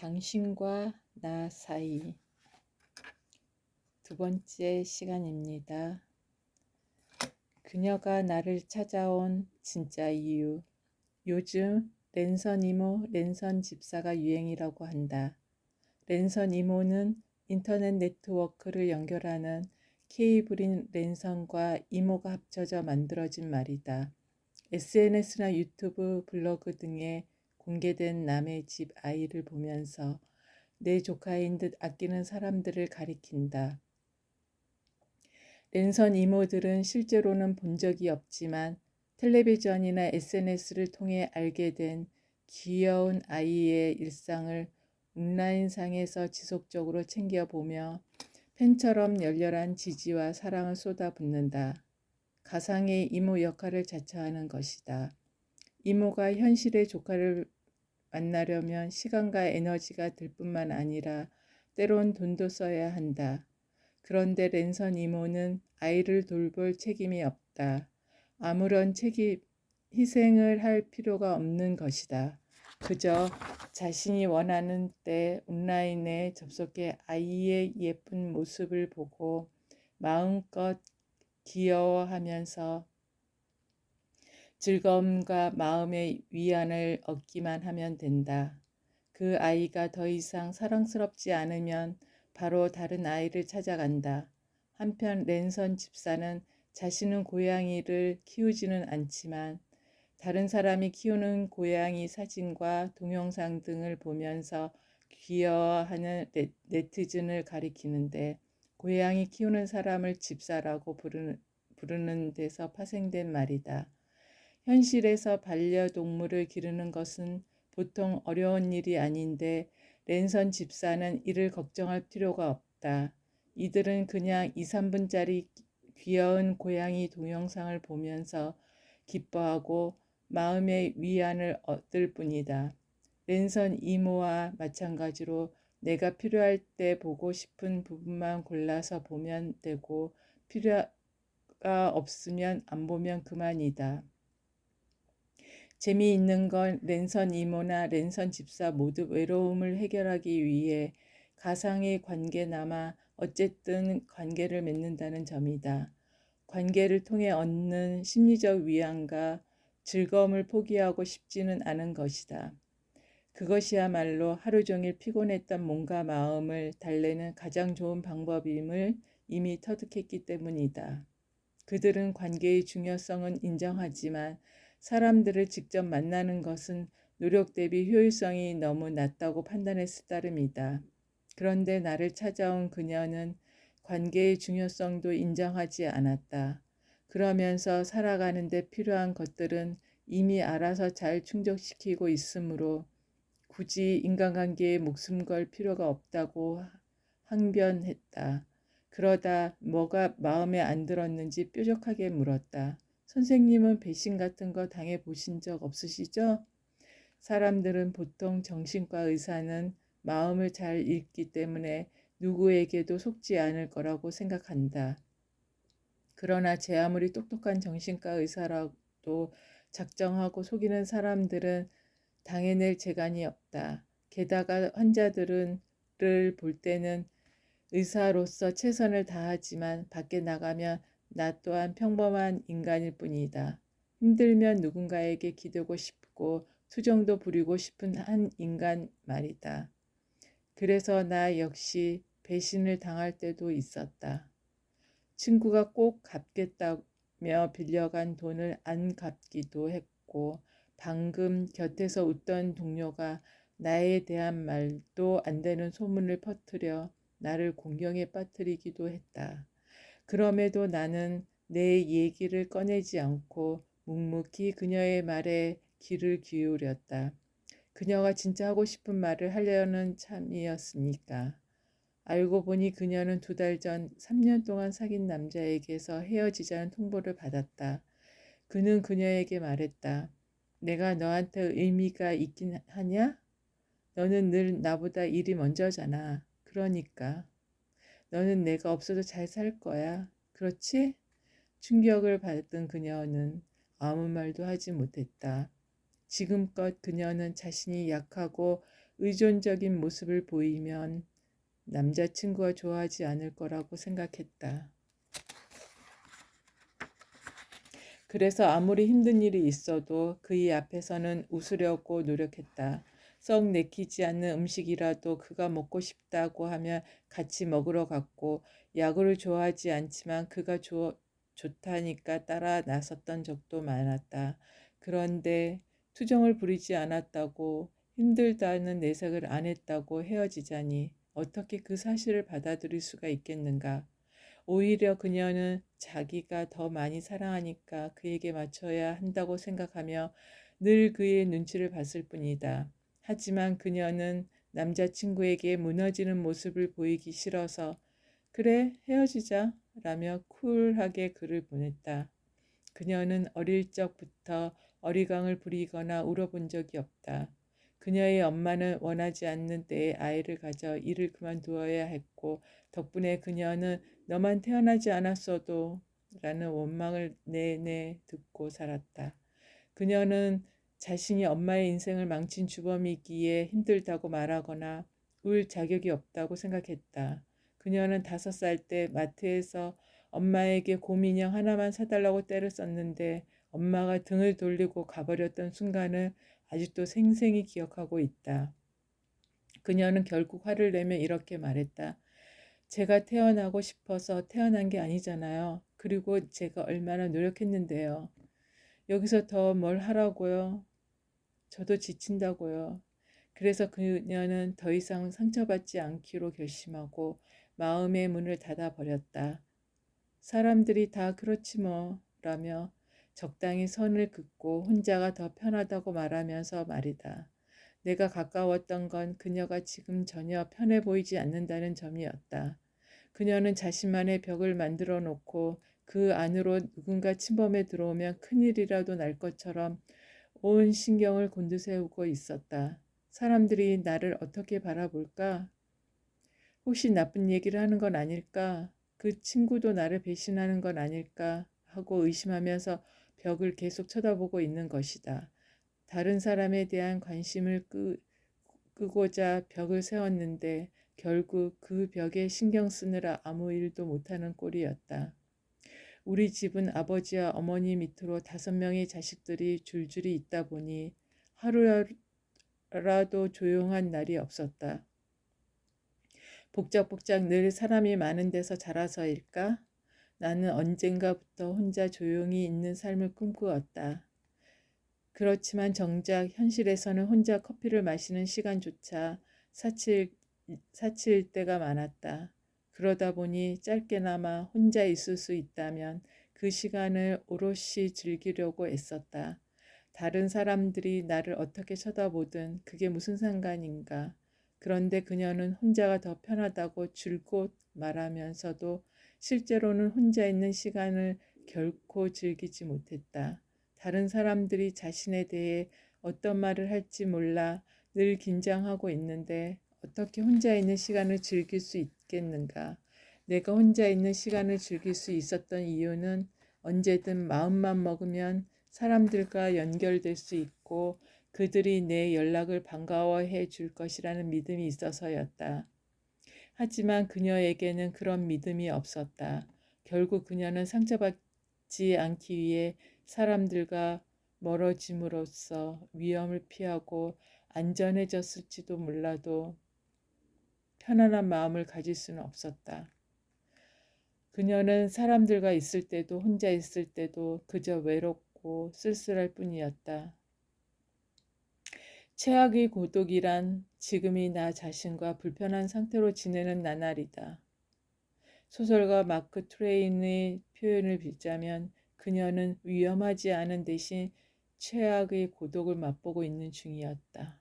당신과 나 사이 두 번째 시간입니다. 그녀가 나를 찾아온 진짜 이유. 요즘 랜선 이모, 랜선 집사가 유행이라고 한다. 랜선 이모는 인터넷 네트워크를 연결하는 케이블인 랜선과 이모가 합쳐져 만들어진 말이다. SNS나 유튜브, 블로그 등에 공개된 남의 집 아이를 보면서 내 조카인 듯 아끼는 사람들을 가리킨다. 랜선 이모들은 실제로는 본 적이 없지만 텔레비전이나 SNS를 통해 알게 된 귀여운 아이의 일상을 온라인상에서 지속적으로 챙겨보며 팬처럼 열렬한 지지와 사랑을 쏟아붓는다. 가상의 이모 역할을 자처하는 것이다. 이모가 현실의 조카를 만나려면 시간과 에너지가 들 뿐만 아니라 때론 돈도 써야 한다. 그런데 랜선 이모는 아이를 돌볼 책임이 없다. 아무런 희생을 할 필요가 없는 것이다. 그저 자신이 원하는 때 온라인에 접속해 아이의 예쁜 모습을 보고 마음껏 귀여워하면서 즐거움과 마음의 위안을 얻기만 하면 된다. 그 아이가 더 이상 사랑스럽지 않으면 바로 다른 아이를 찾아간다. 한편 랜선 집사는 자신은 고양이를 키우지는 않지만 다른 사람이 키우는 고양이 사진과 동영상 등을 보면서 귀여워하는 네티즌을 가리키는데 고양이 키우는 사람을 집사라고 부르는 데서 파생된 말이다. 현실에서 반려동물을 기르는 것은 보통 어려운 일이 아닌데 랜선 집사는 이를 걱정할 필요가 없다. 이들은 그냥 2, 3분짜리 귀여운 고양이 동영상을 보면서 기뻐하고 마음의 위안을 얻을 뿐이다. 랜선 이모와 마찬가지로 내가 필요할 때 보고 싶은 부분만 골라서 보면 되고 필요가 없으면 안 보면 그만이다. 재미있는 건 랜선 이모나 랜선 집사 모두 외로움을 해결하기 위해 가상의 관계나마 어쨌든 관계를 맺는다는 점이다. 관계를 통해 얻는 심리적 위안과 즐거움을 포기하고 싶지는 않은 것이다. 그것이야말로 하루 종일 피곤했던 몸과 마음을 달래는 가장 좋은 방법임을 이미 터득했기 때문이다. 그들은 관계의 중요성은 인정하지만 사람들을 직접 만나는 것은 노력 대비 효율성이 너무 낮다고 판단했을 따름이다. 그런데 나를 찾아온 그녀는 관계의 중요성도 인정하지 않았다. 그러면서 살아가는 데 필요한 것들은 이미 알아서 잘 충족시키고 있으므로 굳이 인간관계에 목숨 걸 필요가 없다고 항변했다. 그러다 뭐가 마음에 안 들었는지 뾰족하게 물었다. 선생님은 배신 같은 거 당해보신 적 없으시죠? 사람들은 보통 정신과 의사는 마음을 잘 읽기 때문에 누구에게도 속지 않을 거라고 생각한다. 그러나 제 아무리 똑똑한 정신과 의사라도 작정하고 속이는 사람들은 당해낼 재간이 없다. 게다가 환자들을 볼 때는 의사로서 최선을 다하지만 밖에 나가면 나 또한 평범한 인간일 뿐이다. 힘들면 누군가에게 기대고 싶고 투정도 부리고 싶은 한 인간 말이다. 그래서 나 역시 배신을 당할 때도 있었다. 친구가 꼭 갚겠다며 빌려간 돈을 안 갚기도 했고 방금 곁에서 웃던 동료가 나에 대한 말도 안 되는 소문을 퍼뜨려 나를 공경에 빠뜨리기도 했다. 그럼에도 나는 내 얘기를 꺼내지 않고 묵묵히 그녀의 말에 귀를 기울였다. 그녀가 진짜 하고 싶은 말을 하려는 참이었으니까. 알고 보니 그녀는 2달 전 3년 동안 사귄 남자에게서 헤어지자는 통보를 받았다. 그는 그녀에게 말했다. 내가 너한테 의미가 있긴 하냐? 너는 늘 나보다 일이 먼저잖아. 그러니까. 너는 내가 없어도 잘 살 거야. 그렇지? 충격을 받은 그녀는 아무 말도 하지 못했다. 지금껏 그녀는 자신이 약하고 의존적인 모습을 보이면 남자친구가 좋아하지 않을 거라고 생각했다. 그래서 아무리 힘든 일이 있어도 그의 앞에서는 웃으려고 노력했다. 썩 내키지 않는 음식이라도 그가 먹고 싶다고 하면 같이 먹으러 갔고, 야구를 좋아하지 않지만 그가 좋다니까 따라 나섰던 적도 많았다. 그런데 투정을 부리지 않았다고, 힘들다는 내색을 안 했다고 헤어지자니 어떻게 그 사실을 받아들일 수가 있겠는가? 오히려 그녀는 자기가 더 많이 사랑하니까 그에게 맞춰야 한다고 생각하며 늘 그의 눈치를 봤을 뿐이다. 하지만 그녀는 남자친구에게 무너지는 모습을 보이기 싫어서 그래, 헤어지자 라며 쿨하게 글을 보냈다. 그녀는 어릴 적부터 어리광을 부리거나 울어본 적이 없다. 그녀의 엄마는 원하지 않는 때에 아이를 가져 일을 그만두어야 했고, 덕분에 그녀는 너만 태어나지 않았어도 라는 원망을 내내 듣고 살았다. 그녀는 자신이 엄마의 인생을 망친 주범이기에 힘들다고 말하거나 울 자격이 없다고 생각했다. 그녀는 5살 때 마트에서 엄마에게 곰인형 하나만 사달라고 떼를 썼는데 엄마가 등을 돌리고 가버렸던 순간을 아직도 생생히 기억하고 있다. 그녀는 결국 화를 내며 이렇게 말했다. 제가 태어나고 싶어서 태어난 게 아니잖아요. 그리고 제가 얼마나 노력했는데요. 여기서 더 뭘 하라고요? 저도 지친다고요. 그래서 그녀는 더 이상 상처받지 않기로 결심하고 마음의 문을 닫아버렸다. 사람들이 다 그렇지 뭐 라며 적당히 선을 긋고 혼자가 더 편하다고 말하면서 말이다. 내가 가까웠던 건 그녀가 지금 전혀 편해 보이지 않는다는 점이었다. 그녀는 자신만의 벽을 만들어 놓고 그 안으로 누군가 침범해 들어오면 큰일이라도 날 것처럼 온 신경을 곤두세우고 있었다. 사람들이 나를 어떻게 바라볼까? 혹시 나쁜 얘기를 하는 건 아닐까? 그 친구도 나를 배신하는 건 아닐까? 하고 의심하면서 벽을 계속 쳐다보고 있는 것이다. 다른 사람에 대한 관심을 끄고자 벽을 세웠는데 결국 그 벽에 신경 쓰느라 아무 일도 못하는 꼴이었다. 우리 집은 아버지와 어머니 밑으로 5명의 자식들이 줄줄이 있다 보니 하루라도 조용한 날이 없었다. 복작복작 늘 사람이 많은 데서 자라서일까? 나는 언젠가부터 혼자 조용히 있는 삶을 꿈꾸었다. 그렇지만 정작 현실에서는 혼자 커피를 마시는 시간조차 사칠 때가 많았다. 그러다 보니 짧게나마 혼자 있을 수 있다면 그 시간을 오롯이 즐기려고 애썼다. 다른 사람들이 나를 어떻게 쳐다보든 그게 무슨 상관인가. 그런데 그녀는 혼자가 더 편하다고 줄곧 말하면서도 실제로는 혼자 있는 시간을 결코 즐기지 못했다. 다른 사람들이 자신에 대해 어떤 말을 할지 몰라 늘 긴장하고 있는데 어떻게 혼자 있는 시간을 즐길 수 있겠는가? 내가 혼자 있는 시간을 즐길 수 있었던 이유는 언제든 마음만 먹으면 사람들과 연결될 수 있고 그들이 내 연락을 반가워해 줄 것이라는 믿음이 있어서였다. 하지만 그녀에게는 그런 믿음이 없었다. 결국 그녀는 상처받지 않기 위해 사람들과 멀어짐으로써 위험을 피하고 안전해졌을지도 몰라도 편안한 마음을 가질 수는 없었다. 그녀는 사람들과 있을 때도 혼자 있을 때도 그저 외롭고 쓸쓸할 뿐이었다. 최악의 고독이란 지금이 나 자신과 불편한 상태로 지내는 나날이다. 소설가 마크 트웨인의 표현을 빌자면 그녀는 위험하지 않은 대신 최악의 고독을 맛보고 있는 중이었다.